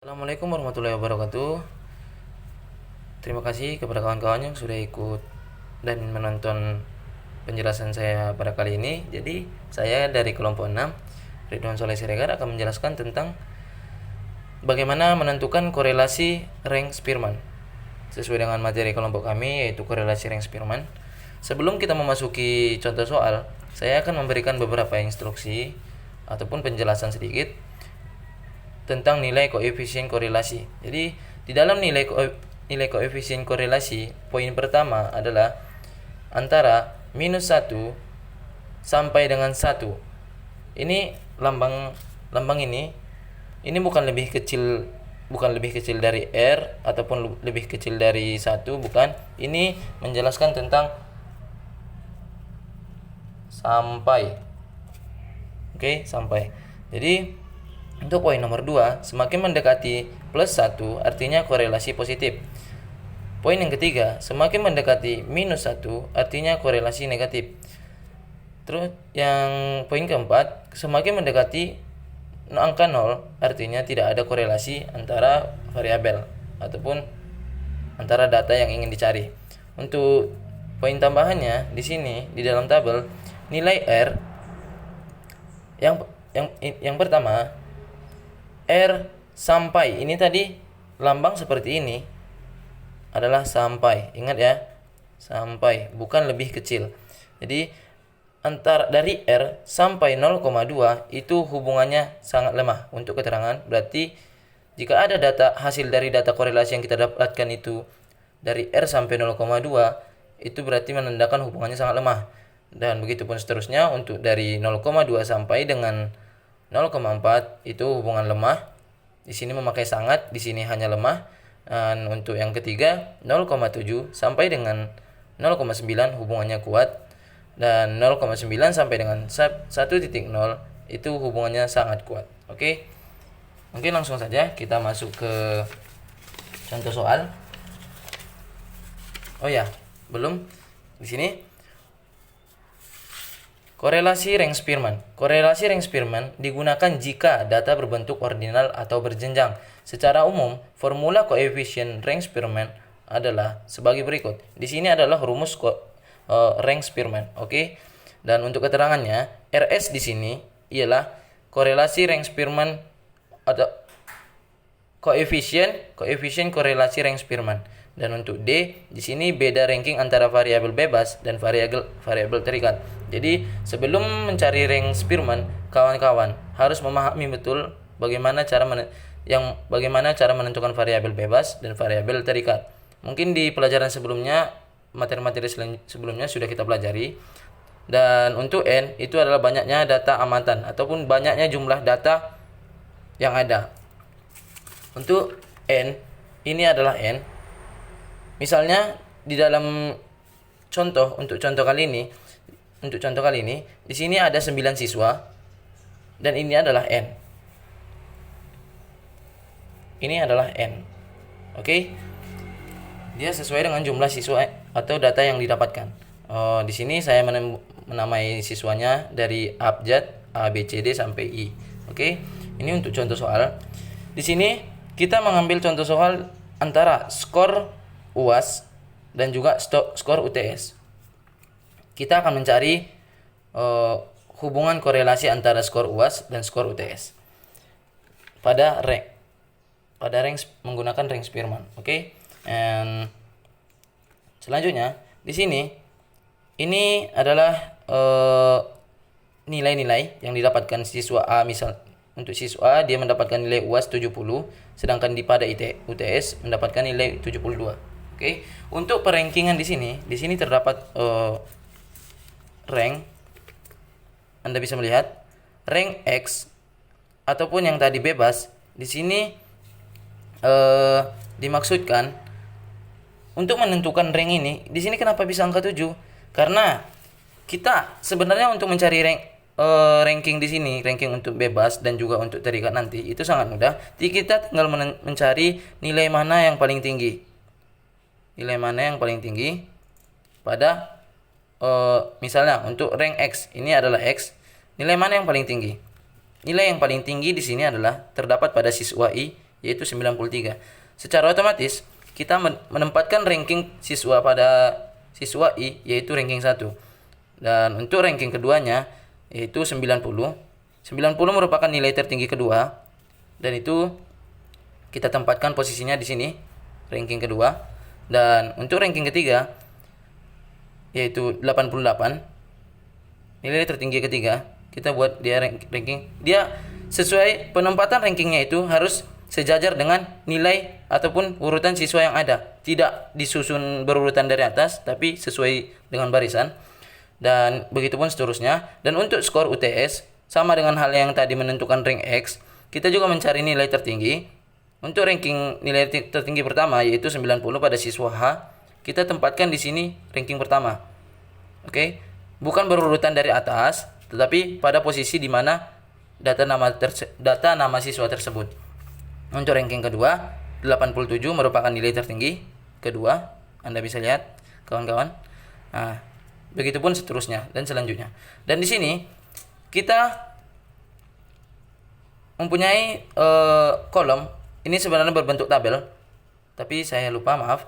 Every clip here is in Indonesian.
Assalamualaikum warahmatullahi wabarakatuh. Terima kasih kepada kawan-kawan yang sudah ikut dan menonton penjelasan saya pada kali ini. Jadi, saya dari kelompok 6, Ridwan Soleh Siregar, akan menjelaskan tentang bagaimana menentukan korelasi rank Spearman sesuai dengan materi kelompok kami, yaitu korelasi rank Spearman. Sebelum kita memasuki contoh soal, saya akan memberikan beberapa instruksi ataupun penjelasan sedikit tentang nilai koefisien korelasi. Jadi, di dalam nilai koefisien korelasi, poin pertama adalah antara -1 sampai dengan 1. Ini lambang ini bukan lebih kecil dari R ataupun lebih kecil dari 1, bukan. Ini menjelaskan tentang sampai. Oke, sampai. Jadi, untuk poin nomor 2, semakin mendekati +1 artinya korelasi positif. Poin yang ketiga, semakin mendekati -1 artinya korelasi negatif. Terus yang poin keempat, semakin mendekati angka 0 artinya tidak ada korelasi antara variabel ataupun antara data yang ingin dicari. Untuk poin tambahannya di sini di dalam tabel, nilai R yang pertama, R sampai, ini tadi lambang seperti ini adalah sampai. Ingat ya, sampai, bukan lebih kecil. Jadi antara dari R sampai 0,2 itu hubungannya sangat lemah. Untuk keterangan, berarti jika ada hasil dari data korelasi yang kita dapatkan itu dari R sampai 0,2, itu berarti menandakan hubungannya sangat lemah. Dan begitu pun seterusnya untuk dari 0,2 sampai dengan 0,4 itu hubungan lemah. Di sini memakai sangat, di sini hanya lemah. Dan untuk yang ketiga, 0,7 sampai dengan 0,9 hubungannya kuat. Dan 0,9 sampai dengan 1,0 itu hubungannya sangat kuat. Oke. Mungkin langsung saja kita masuk ke contoh soal. Oh ya, belum. Di sini korelasi rank Spearman. Korelasi rank Spearman digunakan jika data berbentuk ordinal atau berjenjang. Secara umum, formula koefisien rank Spearman adalah sebagai berikut. Di sini adalah rumus rank Spearman, oke? Dan untuk keterangannya, RS di sini ialah korelasi rank Spearman atau koefisien korelasi rank Spearman. Dan untuk D di sini beda ranking antara variabel bebas dan variabel terikat. Jadi sebelum mencari rank Spearman, kawan-kawan harus memahami betul bagaimana cara menentukan variabel bebas dan variabel terikat. Mungkin di pelajaran sebelumnya, materi-materi sebelumnya sudah kita pelajari. Dan untuk N itu adalah banyaknya data amatan ataupun banyaknya jumlah data yang ada. Untuk N, ini adalah N. Misalnya di dalam untuk contoh kali ini, di sini ada 9 siswa dan ini adalah N. Ini adalah N. Oke. Dia sesuai dengan jumlah siswa atau data yang didapatkan. Di sini saya menamai siswanya dari abjad A, B, C, D sampai I. Oke. Ini untuk contoh soal. Di sini kita mengambil contoh soal antara skor UAS dan juga skor UTS. Kita akan mencari hubungan korelasi antara skor UAS dan skor UTS pada rank menggunakan rank Spearman. Oke. And selanjutnya di sini ini adalah nilai-nilai yang didapatkan siswa A. Misal untuk siswa A dia mendapatkan nilai UAS 70, sedangkan pada UTS mendapatkan nilai 72. Oke. Untuk perankingan di sini terdapat rank. Anda bisa melihat rank X ataupun yang tadi bebas. Di sini dimaksudkan untuk menentukan rank ini. Di sini kenapa bisa angka 7? Karena kita sebenarnya untuk mencari ranking di sini, ranking untuk bebas dan juga untuk terikat nanti itu sangat mudah. Kita tinggal mencari nilai mana yang paling tinggi. Nilai mana yang paling tinggi pada misalnya untuk rank X, ini adalah X. Nilai mana yang paling tinggi? Nilai yang paling tinggi di sini adalah terdapat pada siswa I, yaitu 93. Secara otomatis kita menempatkan ranking siswa pada siswa I yaitu ranking 1. Dan untuk ranking keduanya yaitu 90. 90 merupakan nilai tertinggi kedua dan itu kita tempatkan posisinya di sini ranking kedua. Dan untuk ranking ketiga yaitu 88, nilai tertinggi ketiga, kita buat dia ranking. Dia sesuai penempatan rankingnya itu harus sejajar dengan nilai ataupun urutan siswa yang ada. Tidak disusun berurutan dari atas, tapi sesuai dengan barisan. Dan begitupun seterusnya. Dan untuk skor UTS, sama dengan hal yang tadi menentukan rank X, kita juga mencari nilai tertinggi. Untuk ranking nilai tertinggi pertama yaitu 90 pada siswa H, kita tempatkan di sini ranking pertama. Oke. Bukan berurutan dari atas, tetapi pada posisi di mana data nama siswa tersebut. Untuk ranking kedua, 87 merupakan nilai tertinggi kedua. Anda bisa lihat, kawan-kawan. Nah, begitupun seterusnya dan selanjutnya. Dan di sini kita mempunyai kolom. Ini sebenarnya berbentuk tabel, tapi saya lupa, maaf.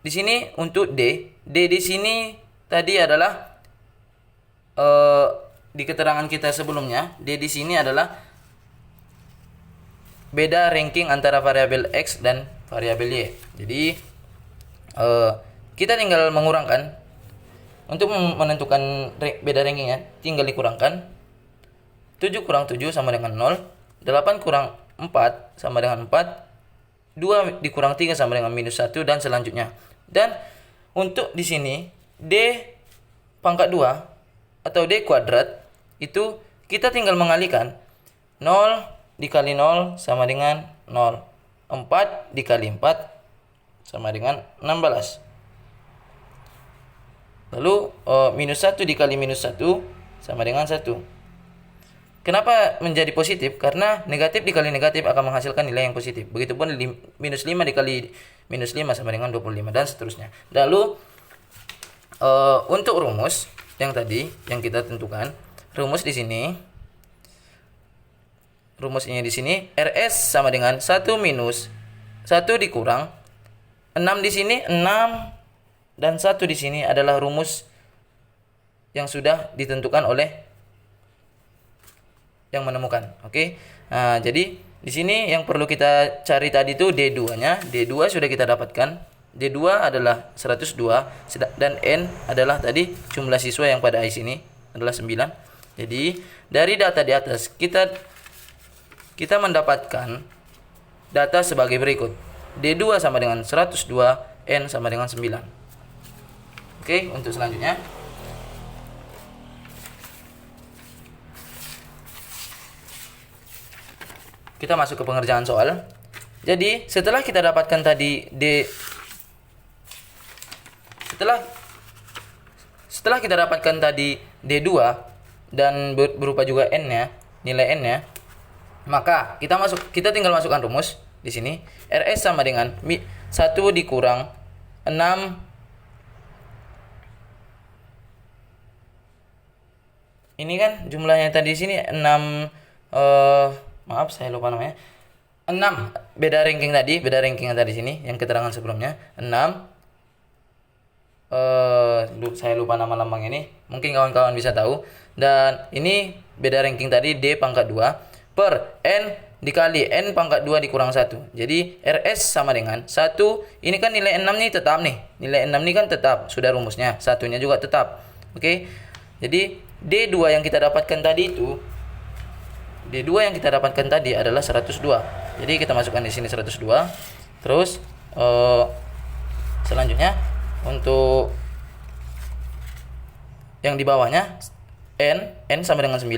Di sini untuk D di sini tadi adalah di keterangan kita sebelumnya, D di sini adalah beda ranking antara variabel X dan variabel Y. Jadi kita tinggal mengurangkan. Untuk menentukan beda rankingnya, tinggal dikurangkan. 7 kurang 7 sama dengan 0. 8 kurang 4 sama dengan 4. 2 dikurang 3 sama dengan minus 1 dan selanjutnya. Dan untuk di sini D pangkat 2 atau D kuadrat itu kita tinggal mengalihkan 0 dikali 0 sama dengan 0. 4 dikali 4 sama dengan 16. Lalu minus 1 dikali minus 1 sama dengan 1. Kenapa menjadi positif? Karena negatif dikali negatif akan menghasilkan nilai yang positif. Begitupun minus 5 dikali minus 5 sama dengan 25 dan seterusnya. Lalu untuk rumus yang tadi yang kita tentukan, rumus di sini, rumusnya di sini RS sama dengan 1 minus 1 dikurang 6 di sini 6 dan 1 di sini adalah rumus yang sudah ditentukan oleh yang menemukan. Oke. Nah, jadi di sini yang perlu kita cari tadi itu D2-nya. D2 sudah kita dapatkan. D2 adalah 102 dan N adalah tadi jumlah siswa yang pada I sini adalah 9. Jadi dari data di atas kita mendapatkan data sebagai berikut. D2 sama dengan 102, N sama dengan 9. Oke, untuk selanjutnya kita masuk ke pengerjaan soal. Jadi setelah kita dapatkan tadi setelah kita dapatkan tadi D2 dan berupa juga N-nya, nilai N-nya, maka kita tinggal masukkan rumus di sini. RS sama dengan 1 dikurang 6. Ini kan jumlahnya tadi di sini 6, maaf saya lupa namanya. 6 beda ranking yang tadi sini yang keterangan sebelumnya 6. Saya lupa nama lambang ini. Mungkin kawan-kawan bisa tahu. Dan ini beda ranking tadi D pangkat 2 per N dikali N pangkat 2 dikurang 1. Jadi RS sama dengan 1. Ini kan nilai 6 nih tetap nih. Nilai 6 nih kan tetap, sudah rumusnya. Satunya juga tetap. Oke. Jadi D2 yang kita dapatkan tadi itu, D2 yang kita dapatkan tadi adalah 102. Jadi kita masukkan di sini 102. Terus selanjutnya untuk yang di bawahnya N sama dengan 9.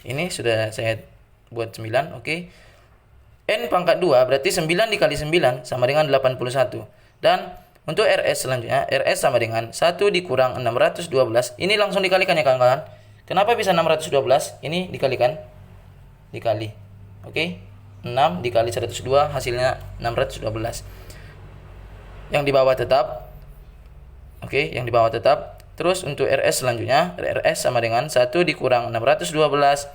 Ini sudah saya buat 9, oke. N pangkat 2 berarti 9 dikali 9 sama dengan 81. Dan untuk RS selanjutnya, RS sama dengan 1 dikurang 612. Ini langsung dikalikan ya kawan-kawan. Kenapa bisa 612? Ini dikalikan. Dikali. Oke. 6 dikali 102 hasilnya 612. Yang di bawah tetap. Oke, yang di bawah tetap. Terus untuk RS selanjutnya, RS sama dengan 1 dikurang 612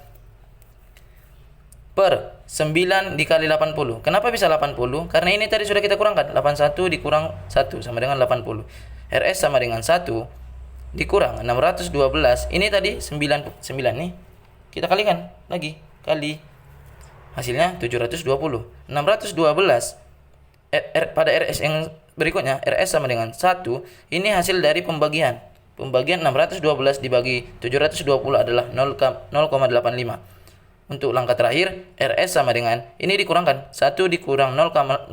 per 9 dikali 80. Kenapa bisa 80? Karena ini tadi sudah kita kurangkan. 81 dikurang 1 sama dengan 80. RS sama dengan 1 dikurang 612. Ini tadi 9 nih. Kita kalikan lagi. Kali. Hasilnya 720. 612 pada RS yang berikutnya, RS sama dengan 1. Ini hasil dari pembagian. Pembagian 612 dibagi 720 adalah 0,85. Untuk langkah terakhir, RS sama dengan, ini dikurangkan, 1 dikurang 0,85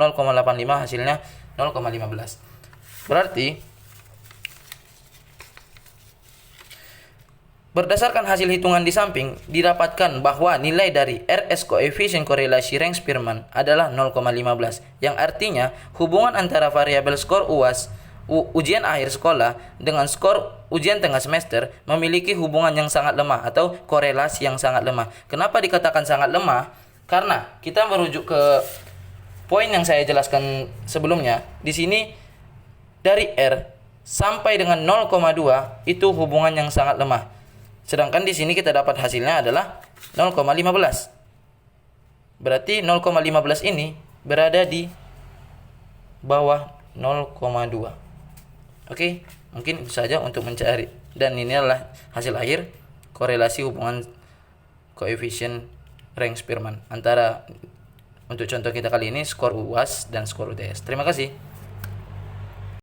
hasilnya 0,15. Berarti, berdasarkan hasil hitungan di samping, didapatkan bahwa nilai dari RS koefisien korelasi Range-Spearman adalah 0,15, yang artinya hubungan antara variabel skor UAS ujian akhir sekolah dengan skor ujian tengah semester memiliki hubungan yang sangat lemah atau korelasi yang sangat lemah. Kenapa dikatakan sangat lemah? Karena kita merujuk ke poin yang saya jelaskan sebelumnya. Di sini dari R sampai dengan 0,2 itu hubungan yang sangat lemah. Sedangkan di sini kita dapat hasilnya adalah 0,15. Berarti 0,15 ini berada di bawah 0,2. Oke, mungkin itu saja untuk mencari. Dan ini adalah hasil akhir korelasi hubungan koefisien Range-Spearman antara, untuk contoh kita kali ini, skor UAS dan skor UTS. Terima kasih.